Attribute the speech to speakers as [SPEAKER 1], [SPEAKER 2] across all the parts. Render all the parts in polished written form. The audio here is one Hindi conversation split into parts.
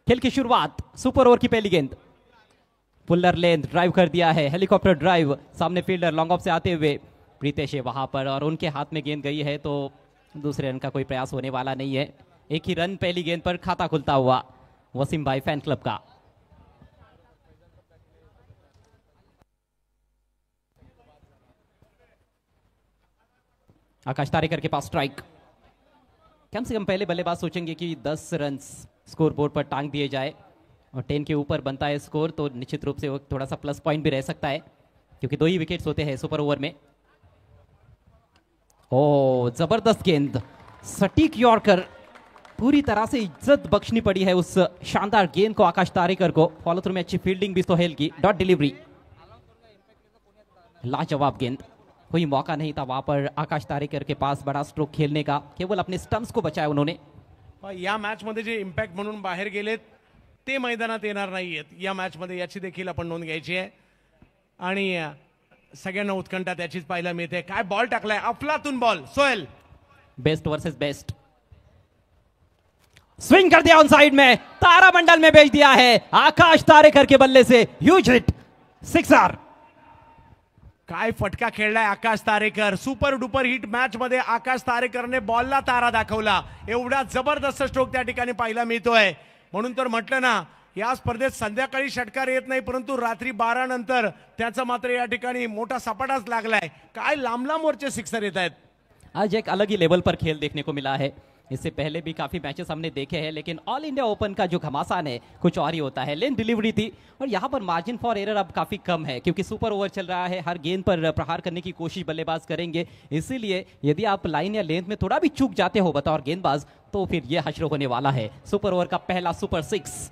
[SPEAKER 1] खेल की शुरुआत, सुपर ओवर की पहली गेंद, पुलर लेंथ ड्राइव कर दिया है, हेलीकॉप्टर ड्राइव, सामने फील्डर लॉन्ग ऑफ से आते हुए प्रीतेश है वहां पर और उनके हाथ में गेंद गई है तो दूसरे रन का कोई प्रयास होने वाला नहीं है। एक ही रन पहली गेंद पर खाता खुलता हुआ वसीम भाई फैन क्लब का। आकाश तारेकर के पास स्ट्राइक, कम से कम पहले बल्लेबाज सोचेंगे कि 10 रन स्कोर बोर्ड पर टांग दिए जाए और 10 के ऊपर बनता है स्कोर तो निश्चित रूप से वो थोड़ा सा प्लस पॉइंट भी रह सकता है क्योंकि 2 ही विकेट्स होते हैं सुपर ओवर में। ओ जबरदस्त गेंद, सटीक यॉर्कर, पूरी तरह से इज्जत बख्शनी पड़ी है उस शानदार गेंद को आकाश तारेकर को। फॉलो थ्रू में अच्छी फील्डिंग भी सोहेल की, डॉट डिलीवरी, लाजवाब गेंद, कोई मौका नहीं था वहां पर आकाश तारेकर के पास बड़ा स्ट्रोक खेलने का, केवल अपने स्टंप्स को बचाया उन्होंने।
[SPEAKER 2] या मॅच मध्ये जे इम्पॅक्ट म्हणून बाहेर गेलेत ते मैदानात येणार नाहीयेत या मॅच मध्ये, याची देखील आपण नोंद घ्यायची आहे आणि सगळ्यांना उत्कंठा त्याचीच पाहायला मिळते। काय बॉल टाकलाय, अफलातून ball, Sohail
[SPEAKER 1] best versus best, swing कर दिया ऑन साइड में, तारामंडल में भेज दिया है आकाश तारेकर के बल्ले से, ह्यूज हिट, सिक्सर।
[SPEAKER 2] काय फटका खेळलाय Akash Tarekar, super duper hit match मध्ये आकाश तारेकरने बॉलला तारा दाखवला, एवढा जबरदस्त स्ट्रोक त्या ठिकाणी पाहायला मिळतोय। म्हणून तर म्हटलं ना या स्पर्धेत संध्याकाळी षटकार येत नाही परंतु रात्री 12 नंतर त्याचा मात्र या ठिकाणी मोठा सपाटाच लागलाय। काय लांब लांब वरचे सिक्सर येत आहेत।
[SPEAKER 1] आज एक अलग ही लेवल पर खेल देखने को मिला है, इससे पहले भी काफी मैचेस हमने देखे हैं लेकिन ऑल इंडिया ओपन का जो घमासान है कुछ और ही होता है। लेन डिलीवरी थी और यहाँ पर मार्जिन फॉर एरर अब काफी कम है क्योंकि सुपर ओवर चल रहा है, हर गेंद पर प्रहार करने की कोशिश बल्लेबाज करेंगे, इसीलिए यदि आप लाइन या लेंथ में थोड़ा भी चूक जाते हो बतौर गेंदबाज तो फिर यह हश्र होने वाला है। सुपर ओवर का पहला सुपर 6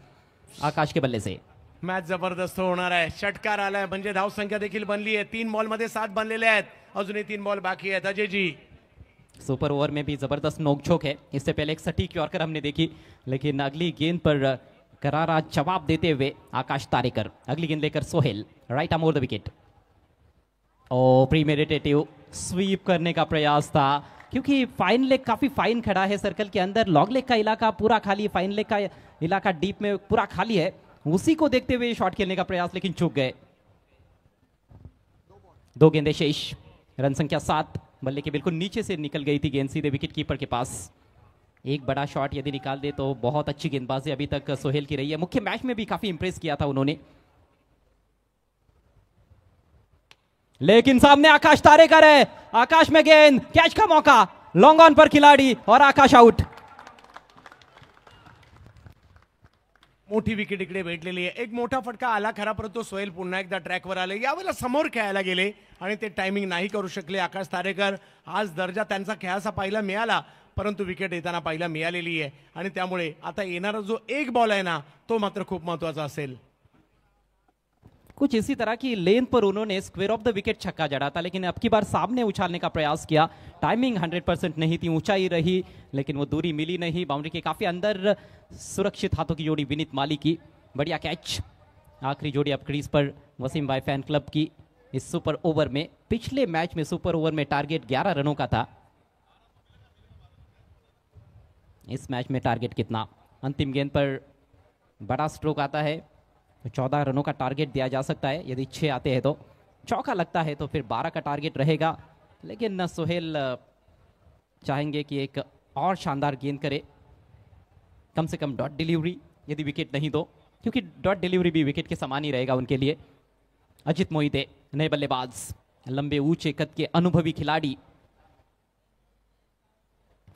[SPEAKER 1] आकाश के बल्ले से।
[SPEAKER 2] मॅच जबरदस्त होणार आहे, षटकार आलाय म्हणजे धाव संख्या देखील बनली आहे, 3 बॉल मध्ये 7 बनलेले आहेत, अजूनही 3 बॉल बाकी आहेत। अजय जी,
[SPEAKER 1] सुपर ओवर में भी जबरदस्त नोकझोंक है, इससे पहले एक सटीक यॉर्कर हमने देखी लेकिन अगली गेंद पर करारा जवाब देते हुए आकाश तारेकर, अगली गेंद लेकर Sohail, right arm over the wicket. ओ प्रीमेडिटेटिव स्वीप करने का प्रयास था क्योंकि फाइन लेग काफी फाइन खड़ा है सर्कल के अंदर, लॉन्ग लेग का इलाका पूरा खाली, फाइन लेग का इलाका डीप में पूरा खाली है, उसी को देखते हुए शॉट खेलने का प्रयास लेकिन चूक गए। 2 गेंदें शेष, रन संख्या 7, बल्ले के बिल्कुल नीचे से निकल गई थी गेंद सीधे विकेट कीपर के पास। एक बड़ा शॉट यदि निकाल दे तो बहुत अच्छी गेंदबाजी अभी तक सोहेल की रही है, मुख्य मैच में भी काफी इंप्रेस किया था उन्होंने। लेकिन सामने आकाश तारेकर है, आकाश में गेंद, कैच का मौका, लॉन्ग ऑन पर खिलाड़ी और आकाश आउट।
[SPEAKER 2] मोठी विकेट इकडे भेटलेली आहे, एक मोठा फटका आला खरा परंतु सोहेल पुन्हा एकदा ट्रॅकवर आले, यावेळेला समोर खेळायला गेले आणि ते टायमिंग नाही करू शकले आकाश तारेकर। आज दर्जा त्यांचा खेळाचा पाहायला मिळाला परंतु विकेट येताना पाहायला मिळालेली आहे आणि त्यामुळे आता येणारा जो एक बॉल आहे ना तो मात्र खूप महत्त्वाचा असेल।
[SPEAKER 1] कुछ इसी तरह की लेंथ पर उन्होंने स्क्वायर ऑफ द विकेट छक्का जड़ा था लेकिन अब की बार सामने उछालने का प्रयास किया, टाइमिंग 100% नहीं थी, ऊंचाई रही लेकिन वो दूरी मिली नहीं, बाउंड्री के काफी अंदर सुरक्षित हाथों की जोड़ी विनीत माली की, बढ़िया कैच। आखिरी जोड़ी अब क्रीज पर वसीम भाई फैन क्लब की इस सुपर ओवर में। पिछले मैच में सुपर ओवर में टारगेट 11 रनों का था, इस मैच में टारगेट कितना? अंतिम गेंद पर बड़ा स्ट्रोक आता है तो 14 रनों का टारगेट दिया जा सकता है, यदि 6 आते हैं तो, चौका लगता है तो फिर 12 का टारगेट रहेगा लेकिन सोहेल चाहेंगे कि एक और शानदार गेंद करे, कम से कम डॉट डिलीवरी यदि विकेट नहीं दो, क्योंकि डॉट डिलीवरी भी विकेट के समान ही रहेगा उनके लिए। अजित मोहिते नए बल्लेबाज, लंबे ऊंचे कद के अनुभवी खिलाड़ी,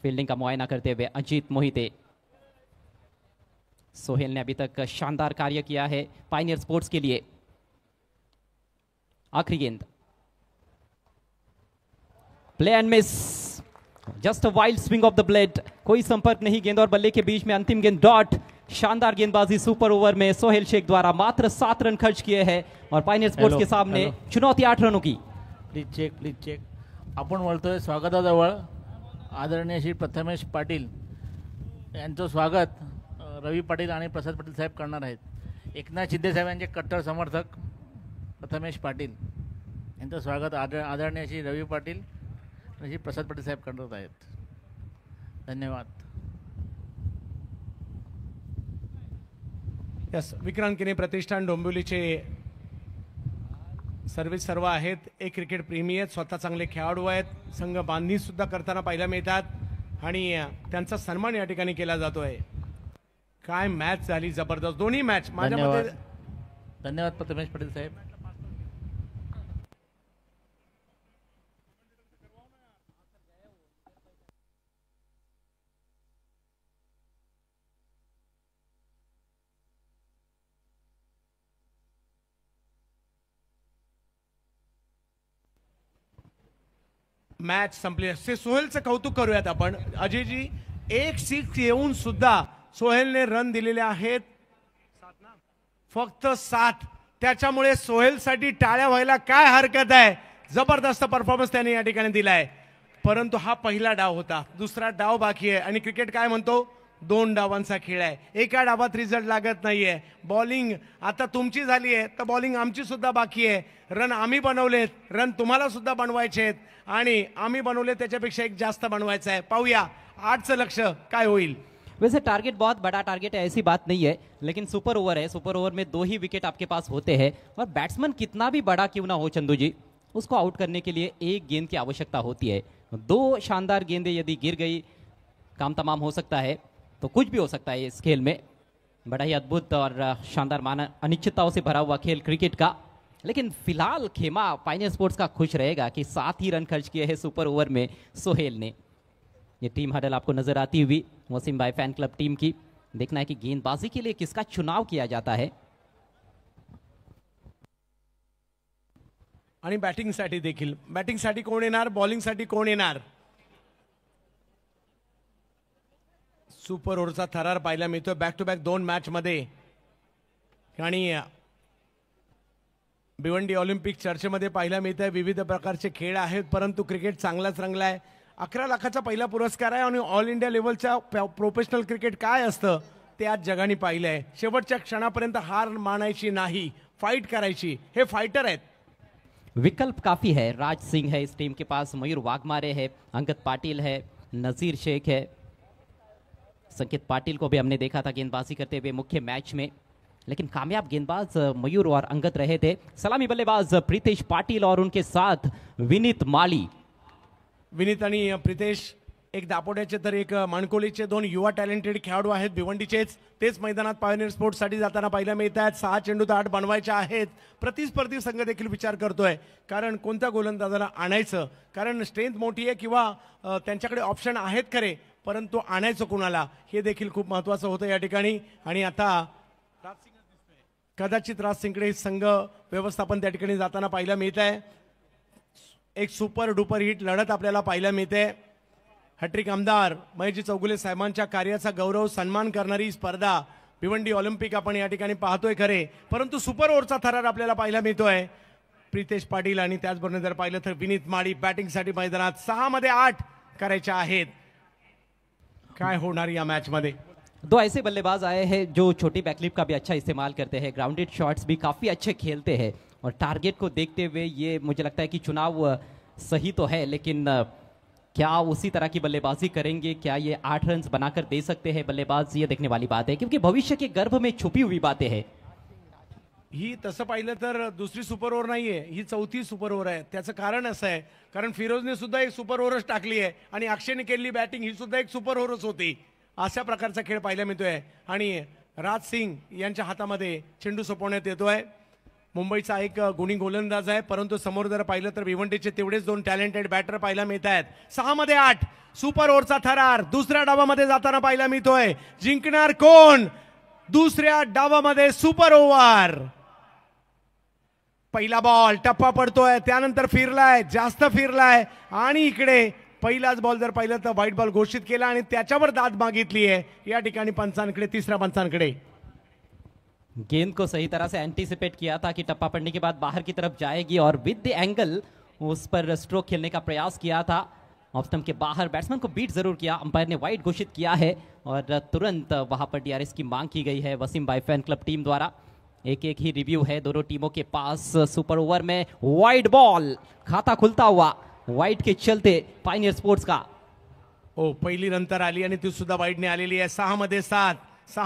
[SPEAKER 1] फील्डिंग का मुआयना करते हुए अजित मोहिते। सोहेल ने अभी तक शानदार कार्य किया है पायनियर स्पोर्ट्स के लिए। आखिरी गेंद, play and miss, just a wild swing of the blade, कोई संपर्क नहीं गेंद और बल्ले के बीच में, अंतिम गेंद डॉट। शानदार गेंदबाजी सुपर ओवर में सोहेल शेख द्वारा, मात्र 7 रन खर्च किए हैं और पायनियर स्पोर्ट्स के सामने चुनौती 8 रनों की।
[SPEAKER 3] Please check. आपण बोलतोय स्वागताजवळ आदरणीय श्री प्रथमेश पाटील यांचं स्वागत रवी पाटील आणि प्रसाद पाटील साहेब करणार आहेत। एकनाथ शिंदे साहेब यांचे कट्टर समर्थक प्रथमेश पाटील यांचं स्वागत आदरणीय श्री रवी पाटील आणि श्री प्रसाद पाटील साहेब करत आहेत। धन्यवाद।
[SPEAKER 2] यस, विक्रांत किने प्रतिष्ठान डोंबिवलीचे सर्व्हिस सर्व आहेत. एक क्रिकेट प्रेमी आहेत, स्वतः चांगले खेळाडू आहेत, संघ बांधणी सुद्धा करताना पाहायला मिळतात आणि त्यांचा सन्मान या ठिकाणी केला जातोय. काय मॅच झाली जबरदस्त, दोन्ही मॅच माझ्या मते.
[SPEAKER 3] धन्यवाद प्रथमेश पाटील साहेब.
[SPEAKER 2] मॅच संपली असते. सोहेलचं कौतुक करूयात आपण. अजयजी, एक 6 येऊन सुद्धा सोहेलने रन दिलेले आहेत फक्त 7. त्याच्यामुळे सोहेलसाठी टाळ्या व्हायला काय हरकत आहे. जबरदस्त परफॉर्मन्स त्याने या ठिकाणी दिलाय. परंतु हा पहिला डाव होता, दुसरा डाव बाकी आहे आणि क्रिकेट काय म्हणतो, 2 डावांचा खेळ आहे. एका डावात रिझल्ट लागत नाहीये. बॉलिंग आता तुमची झाली आहे तर बॉलिंग आमची सुद्धा बाकी आहे. रन आम्ही बनवलेत, रन तुम्हाला सुद्धा बनवायचे आहेत आणि आम्ही बनवले त्याच्यापेक्षा एक जास्त बनवायचं आहे. पाहूया 8चं लक्ष काय होईल.
[SPEAKER 1] वैसे टारगेट बहुत बड़ा टारगेट है, ऐसी बात नहीं है, लेकिन सुपर ओवर है. सुपर ओवर में 2 ही विकेट आपके पास होते हैं और बैट्समैन कितना भी बड़ा क्यों ना हो चंदू जी, उसको आउट करने के लिए एक गेंद की आवश्यकता होती है. 2 शानदार गेंदें यदि गिर गई, काम तमाम हो सकता है. तो कुछ भी हो सकता है इस खेल में. बड़ा ही अद्भुत और शानदार माना अनिश्चितताओं से भरा हुआ खेल क्रिकेट का. लेकिन फिलहाल खेमा पायनियर स्पोर्ट्स का खुश रहेगा कि 7 ही रन खर्च किए हैं सुपर ओवर में सोहेल ने. ये टीम हडल आपको नजर आती हुई वसीम भाई फैन क्लब टीम की. देखना है कि गेंदबाजी के लिए किसका चुनाव किया जाता है.
[SPEAKER 2] आणि बॅटिंगसाठी देखील, बॅटिंगसाठी कोण येणार, बॉलिंगसाठी कोण येणार. सुपर ओव्हरचा थरार पाहायला मिळतोय बॅक टू बॅक 2 मॅच मध्ये. आणि भिवंडी ऑलिम्पिक चर्चेमध्ये पाहायला मिळत आहे विविध प्रकारचे खेळ आहेत, परंतु क्रिकेट चांगलाच रंगला आहे. 11 लाखाचा पहिला पुरस्कार आहे आणि ऑल इंडिया लेवलच्या प्रोफेशनल क्रिकेट काय असतं ते आज जगाने पाहिलं आहे. शेवटच्या क्षणापर्यंत हार मानायची नाही, फाइट करायची. हे फाइटर आहेत.
[SPEAKER 1] विकल्प काफी है. राज सिंह है इस टीम के पास, मयूर वाघमारे है, अंगद पाटिल है, नजीर शेख है. संकेत पाटिल को भी हमने देखा था गेंदबाजी करते हुए मुख्य मैच में, लेकिन कामयाब गेंदबाज मयूर और अंगद रहे थे. सलामी बल्लेबाज प्रीतेश पाटिल और उनके साथ विनीत माली.
[SPEAKER 2] विनीत आणि प्रितेश एक दापोड्याचे तर एक माणकोलीचे 2 युवा टॅलेंटेड खेळाडू आहेत भिवंडीचेच. तेच मैदानात पायोनियर स्पोर्ट्ससाठी जाताना पाहायला मिळत आहेत. 6 चेंडूत 8 बनवायचे आहेत. प्रतिस्पर्धी संघ देखील विचार करतोय कारण कोणत्या गोलंदाजाला आणायचं, कारण स्ट्रेंथ मोठी आहे किंवा त्यांच्याकडे ऑप्शन आहेत खरे, परंतु आणायचं कोणाला हे देखील खूप महत्त्वाचं होतं या ठिकाणी. आणि आता कदाचित राज सिंगकडे संघ व्यवस्थापन त्या ठिकाणी जाताना पाहायला मिळत आहे. एक सुपर डुपर हिट लढत आपल्याला पाहायला मिळते. हॅट्रिक आमदार महेशजी चौगुले साहेबांच्या कार्याचा गौरव सन्मान करणारी स्पर्धा भिवंडी ऑलिम्पिक आपण या ठिकाणी पाहतोय खरे, परंतु सुपर ओव्हरचा थरार आपल्याला पाहायला मिळतोय. प्रीतेश पाटील आणि त्याचबरोबर जर पाहिलं तर विनीत माळी बॅटिंगसाठी मैदानात. 6 मध्ये 8 करायच्या आहेत. काय होणार या मॅच मध्ये.
[SPEAKER 1] 2 ऐसे बल्लेबाज आए हैं जो छोटी बैकलिप का भी अच्छा इस्तेमाल करते हैं, ग्राउंडेड शॉट्स भी काफ़ी अच्छे खेलते हैं और टारगेट को देखते हुए ये मुझे लगता है कि चुनाव सही तो है, लेकिन क्या उसी तरह की बल्लेबाजी करेंगे, क्या ये 8 रन बनाकर दे सकते हैं बल्लेबाज, ये देखने वाली बात है क्योंकि भविष्य के गर्भ में छुपी हुई बातें हैं.
[SPEAKER 2] ही तसं पाहिलं तर दुसरी सुपर ओव्हर नाहीये, ही 4थी सुपर ओव्हर आहे. त्याचं कारण असं आहे कारण फिरोजने सुद्धा एक सुपर ओव्हरच टाकली आहे आणि अक्षयने केलेली बॅटिंग ही सुद्धा एक सुपर ओव्हरच होती. अशा प्रकारचा खेळ पाहायला मिळतोय आणि राज सिंग यांच्या हातामध्ये चेंडू सोपवण्यात येतोय. मुंबईचा एक गुणी गोलंदाज आहे, परंतु समोर जर पाहिलं तर भिवंडीचे तेवढेच 2 टॅलेंटेड बॅटर पाहायला मिळत आहेत. 6 मध्ये 8 सुपर ओव्हरचा थरार दुसऱ्या डावामध्ये जाताना पाहायला मिळतोय. जिंकणार कोण दुसऱ्या डावामध्ये सुपर ओव्हर. पहिला बॉल टप्पा पडतोय, त्यानंतर फिरलाय, जास्त फिरलाय आणि इकडे पहिलाच बॉल जर पाहिलं तर व्हाईट बॉल घोषित केला आणि त्याच्यावर दाद मागितली आहे या ठिकाणी पंचांकडे, तिसऱ्या पंचांकडे.
[SPEAKER 1] गेंद को सही तरह से एंटीसिपेट किया था कि टप्पा पड़ने के बाद बाहर की तरफ जाएगी और विद द एंगल उस पर स्ट्रोक खेलने का प्रयास किया था. ऑफ स्टंप के बाहर बैट्समैन को बीट जरूर किया, अंपायर ने वाइड घोषित किया है और तुरंत वहां पर डीआरएस की मांग की गई है वसीम भाई फैन क्लब टीम द्वारा. एक ही रिव्यू है दोनों टीमों के पास. सुपर ओवर में वाइड बॉल, खाता खुलता हुआ वाइड के चलते पायनियर स्पोर्ट्स का.
[SPEAKER 2] हो, पहिली नंतर आली आणि ती सुद्धा वाईडने आलेली आहे. 6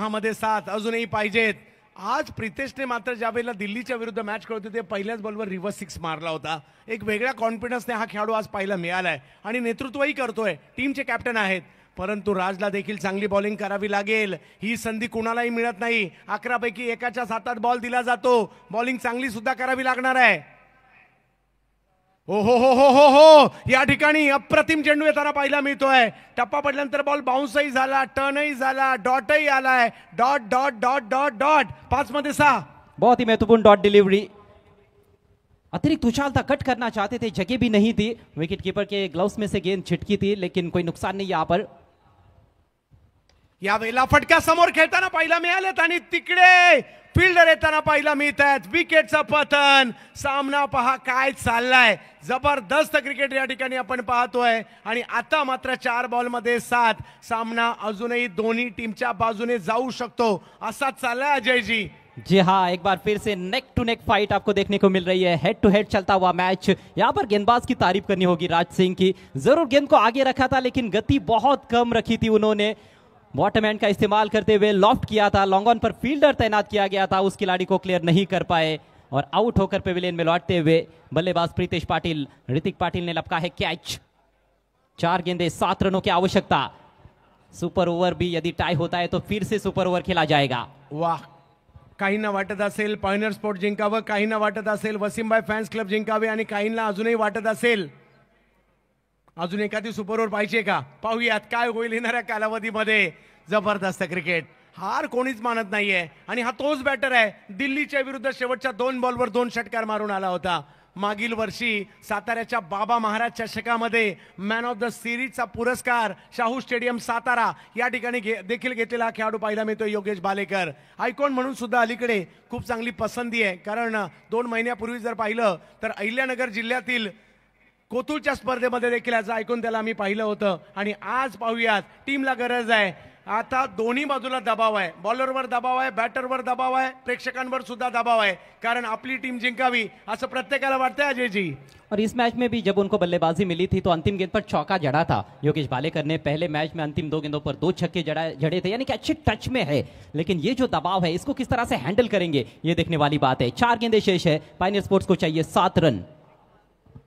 [SPEAKER 2] मध्ये 7 अजूनही पाहिजेत. आज प्रितेशने मात्र ज्या वेळेला दिल्लीच्या विरुद्ध मॅच खेळत होते पहिल्याच बॉलवर रिव्हर्स सिक्स मारला होता. एक वेगळ्या कॉन्फिडन्सने हा खेळाडू आज पाहायला मिळालाय आणि नेतृत्वही करतोय, टीमचे कॅप्टन आहेत. परंतु राजला देखील चांगली बॉलिंग करावी लागेल, ही संधी कुणालाही मिळत नाही. 11 पैकी एकाच्याच हातात बॉल दिला जातो, बॉलिंग चांगली सुद्धा करावी लागणार आहे. हो हो हो हो हो हो, या ठिकाणी अप्रतिम चेंडू येताना पाहायला मिळतोय. टप्पा पडल्यानंतर बॉल बाउन्सही झाला, टर्नही झाला, डॉटही आलाय. Dot dot dot dot dot 5 मध्ये 6.
[SPEAKER 1] बहुत ही महत्वपूर्ण डॉट डिलीवरी. अतिरिक्त उछाल था, कट करना चाहते थे, जगह भी नहीं थी. विकेट कीपर के ग्लव्स में से गेंद छिटकी थी, लेकिन कोई नुकसान नहीं यहाँ पर.
[SPEAKER 2] या वेळेला फटका समोर खेळताना पाहायला मिळालेत आणि तिकडे फिल्डर येताना पाहायला मिळत आहेत. विकेटचं पतन. सामना पहा काय चाललाय, जबरदस्त क्रिकेट या ठिकाणी आपण पाहतोय. आणि आता मात्र 4 बॉलमध्ये 7. सामना अजूनही दोन्ही टीमच्या बाजूने जाऊ शकतो असाच चाललाय अजय जी.
[SPEAKER 1] जी हाँ, एक बार फिर से नेक टू नेक फाइट आपको देखने को मिल रही है. हेड टू हेड चलता हुआ मैच. यहाँ पर गेंदबाज की तारीफ करनी होगी राज सिंह की. जरूर गेंद को आगे रखा था, लेकिन गति बहुत कम रखी थी उन्होंने. बॉटम हैंड का इस्तेमाल करते हुए लॉफ्ट किया था. लॉन्ग ऑन पर फील्डर तैनात किया गया था, उस खिलाड़ी को क्लियर नहीं कर पाए और आउट होकर पेविलियन में लौटते हुए बल्लेबाज प्रीतेश पाटिल. ऋतिक पाटिल ने लपका है कैच. 4 गेंदे 7 रनों की आवश्यकता. सुपर ओवर भी यदि टाई होता है तो फिर से सुपर ओवर खेला जाएगा.
[SPEAKER 2] वाह, काहींना वाटत असेल पॉइंटर स्पोर्ट जिंकावं, काहींना वाटत असेल वसीमभाई फॅन्स क्लब जिंकावे आणि काहींना अजूनही वाटत असेल अजून एखादी सुपर ओव्हर पाहिजे का. पाहूयात काय होईल येणाऱ्या कालावधीमध्ये. जबरदस्त क्रिकेट, हार कोणीच मानत नाहीये. आणि हा तोच बॅटर आहे दिल्लीच्या विरुद्ध शेवटच्या 2 बॉलवर 2 षटकार मारून आला होता. मागील वर्षी साताऱ्याच्या Baba Maharaj चषकामध्ये man of the सिरीजचा पुरस्कार शाहू स्टेडियम सातारा या ठिकाणी देखील घेतलेला हा खेळाडू पाहायला मिळतो योगेश भालेकर. आयकॉन म्हणून सुद्धा अलीकडे खूप चांगली पसंती आहे, कारण 2 महिन्यापूर्वी जर पाहिलं तर अहिल्यानगर जिल्ह्यातील कोतुलच्या स्पर्धेमध्ये देखील याचं ऐकून त्याला आम्ही पाहिलं होतं. आणि आज पाहूयात टीमला गरज आहे आता. दोन्ही बाजूला दबाव आहे, बॉलरवर दबाव आहे, बॅटरवर दबाव आहे, प्रेक्षकांवर सुद्धा दबाव आहे, कारण आपली टीम जिंकावी असं प्रत्येकाला वाटतंय अजय जी.
[SPEAKER 1] और इस मैच में भी जब उनको बल्लेबाजी मिली थी तो अंतिम गेंद पर चौका जड़ा था योगेश भालेकर ने. पहले मैच में अंतिम 2 गेंदों पर 2 छक्के जड़े थे, यानी कि अच्छे टच में है. लेकिन ये जो दबाव है इसको किस तरह से हैंडल करेंगे ये देखने वाली बात है. 4 गेंदे शेष है, पायनियर स्पोर्ट्स को चाहिए 7 रन.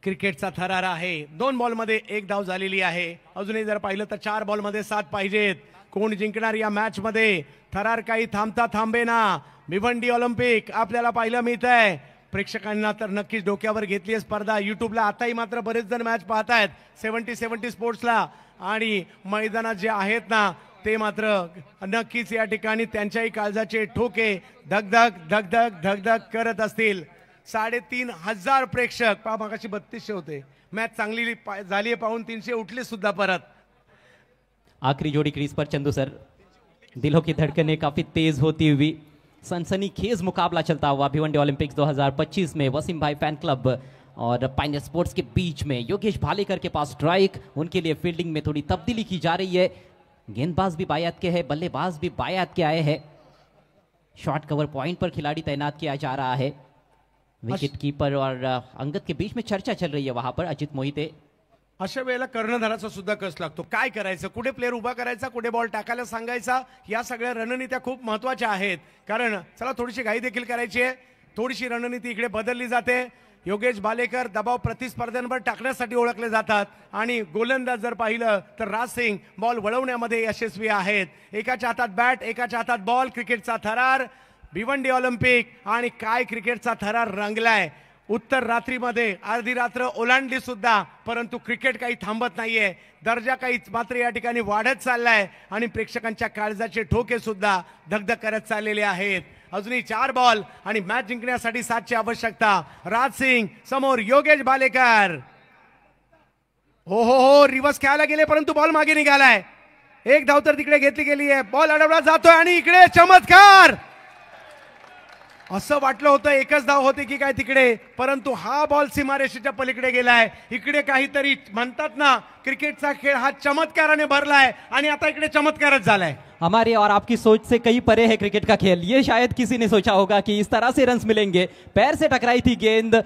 [SPEAKER 2] क्रिकेटचा थरार आहे. 2 बॉलमध्ये 1 धाव झालेली आहे. अजूनही जर पाहिलं तर 4 बॉलमध्ये 7 पाहिजेत. कोण जिंकणार या मॅच मध्ये. थरार काही थांबता थांबेना. भिवंडी ऑलिम्पिक आपल्याला पाहायला मिळत आहे. प्रेक्षकांना तर नक्कीच डोक्यावर घेतली स्पर्धा. युट्यूबला आताही मात्र बरेच जण मॅच पाहतायत 70 स्पोर्ट्सला. आणि मैदानात जे आहेत ना ते मात्र नक्कीच या ठिकाणी त्यांच्याही काळजाचे ठोके धगधग धगधग धगधग करत असतील. 3,500 प्रेक्षक पहा, मागाशी 3200 होते. मॅच चांगली झाली पाहून 300 उठले सुद्धा परत.
[SPEAKER 1] आखिरी जोड़ी क्रीज पर चंदू सर. दिलों की धड़कनें काफी तेज होती हुई सनसनीखेज मुकाबला चलता हुआ भिवंडी ओलंपिक्स 2025 में वसीम भाई फैन क्लब और पायनियर स्पोर्ट्स के बीच में. योगेश भालेकर के पास स्ट्राइक, उनके लिए फील्डिंग में थोड़ी तब्दीली की जा रही है. गेंदबाज भी बायात के है, बल्लेबाज भी बायात के आए हैं. शॉर्ट कवर पॉइंट पर खिलाड़ी तैनात किया जा रहा है. विकेट कीपर और अंगद के बीच में चर्चा चल रही है वहां पर. अजित मोहिते.
[SPEAKER 2] अशा वेळेला कर्णधाराचा सुद्धा कस लागतो. काय करायचं, कुठे प्लेअर उभा करायचा, कुठे बॉल टाकायला सांगायचा, या सगळ्या रणनीत्या खूप महत्वाच्या आहेत. कारण चला थोडीशी घाई देखील करायची आहे. थोडीशी रणनीती इकडे बदलली जाते. योगेश भालेकर दबाव प्रतिस्पर्ध्यांवर टाकण्यासाठी ओळखले जातात आणि गोलंदाज जर पाहिलं तर राज सिंग बॉल वळवण्यामध्ये यशस्वी आहेत. एकाच्या हातात बॅट, एकाच्या हातात बॉल. क्रिकेटचा थरार भिवंडी ऑलिम्पिक आणि काय क्रिकेटचा थरार रंगलाय. उत्तर रात्रीमध्ये अर्धी रात्र ओलांडली सुद्धा, परंतु क्रिकेट काही थांबत नाहीये. दर्जा काही मात्र या ठिकाणी वाढत चाललाय आणि प्रेक्षकांच्या काळजाचे ठोके सुद्धा धगधग करत चाललेले आहेत. अजूनही 4 बॉल आणि मॅच जिंकण्यासाठी 7 ची आवश्यकता. राज सिंग समोर योगेश भालेकर. हो हो हो, रिव्हर्स खेळायला गेले परंतु बॉल मागे निघालाय. 1 धाव तर तिकडे घेतली गेली आहे. बॉल अडवला जातोय आणि इकडे चमत्कार. असं वाटलं होतं 1च धाव होते की काय तिकडे, परंतु हा बॉल सीमारेषेच्या पलीकडे गेलाय. इकडे काहीतरी म्हणतात ना, क्रिकेटचा खेळ हा चमत्काराने भरलाय आणि आता इकडे चमत्कारच झालाय.
[SPEAKER 1] हमारी और आपकी सोच से कहीं परे है क्रिकेट का खेल. ये शायद किसी ने सोचा होगा कि इस तरह से रन्स मिलेंगे. पैर से टकराई थी गेंद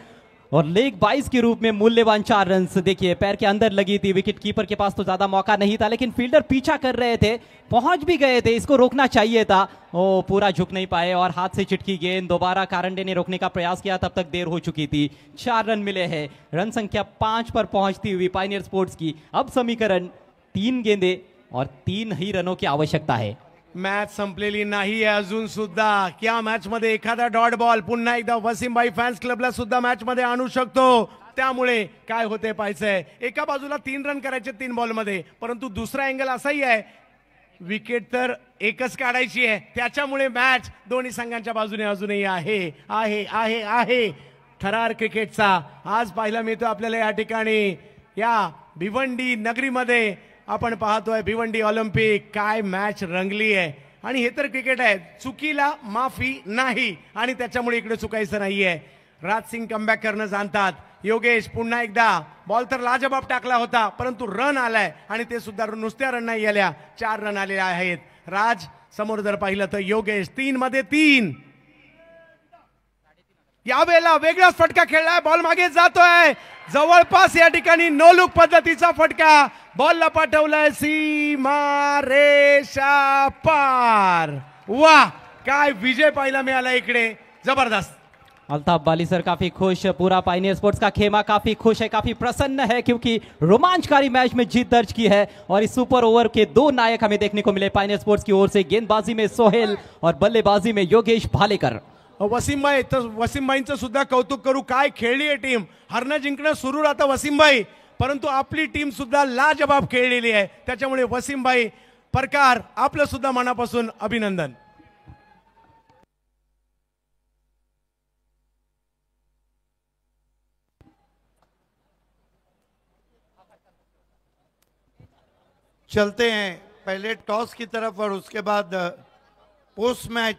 [SPEAKER 1] और लेग बाइस के रूप में मूल्यवान 4 रन। देखिए पैर के अंदर लगी थी, विकेट कीपर के पास तो ज्यादा मौका नहीं था, लेकिन फील्डर पीछा कर रहे थे, पहुंच भी गए थे, इसको रोकना चाहिए था। ओ पूरा झुक नहीं पाए और हाथ से चिटकी गेंद। दोबारा कारंडे ने रोकने का प्रयास किया, तब तक देर हो चुकी थी। 4 रन मिले हैं, रन संख्या 5 पर पहुंचती हुई पायनियर स्पोर्ट्स की। अब समीकरण 3 गेंदे और 3 ही रनों की आवश्यकता है।
[SPEAKER 2] मॅच संपलेली नाही आहे अजून सुद्धा। क्या मॅच मध्ये एखादा डॉट बॉल पुन्हा एकदा वसीमभाई फॅन्स क्लबला सुद्धा मॅच मध्ये आणू शकतो। त्यामुळे काय होते पाहायचंय। एका बाजूला 3 रन करायचे 3 बॉल मध्ये, परंतु दुसरा अँगल असाही आहे विकेट तर एकच काढायची आहे, त्याच्यामुळे मॅच दोन्ही संघांच्या बाजूने अजूनही आहे आहे आहे आहे। थरार क्रिकेटचा आज पाहायला मिळतो आपल्याला या ठिकाणी, या भिवंडी नगरीमध्ये आपण पाहतोय भिवंडी ऑलिम्पिक। काय मॅच रंगली आहे आणि हे तर क्रिकेट आहे, चुकीला माफी नाही आणि त्याच्यामुळे इकडे चुकायचं नाहीये। राजसिंग कमबॅक करणं जाणतात। योगेश पुन्हा एकदा बॉल तर लाजबाब टाकला होता, परंतु रन आलाय आणि ते सुद्धा नुसत्या रन नाही आल्या, 4 रन आलेले आहेत। राज समोर जर पाहिलं तर योगेश 3 मध्ये 3। यावेळेला वेगळाच फटका खेळलाय, बॉल मागे जातोय, जवळपास या ठिकाणी नो लुक पद्धतीचा फटका, बॉलला पाठवलाय सीमा रेषा पार। वाह काय विजय पाहायला मिळाला इकडे, जबरदस्त।
[SPEAKER 1] अल्ताफ बाली सर काफी खुश, पूरा पायनियर स्पोर्ट्स का खेमा काफी खुश है, काफी प्रसन्न है, क्योंकि रोमांचकारी मैच में जीत दर्ज की है। और इस सुपर ओवर के 2 नायक हमें देखने को मिले पायनियर स्पोर्ट्स की ओर से, गेंदबाजी में सोहेल और बल्लेबाजी में योगेश भालेकर।
[SPEAKER 2] वसीमभाई तर वसीमभाईंचं सुद्धा कौतुक करू, काय खेळली आहे टीम। हरणं जिंकणं सुरू राहतं वसीमभाई, परंतु आपली टीम सुद्धा लाजबाब खेळलेली आहे, त्याच्यामुळे वसीमभाई परकार आपलं सुद्धा मनापासून अभिनंदन।
[SPEAKER 4] चलते हैं पहले टॉस की तरफ और उसके बाद पोस्ट मैच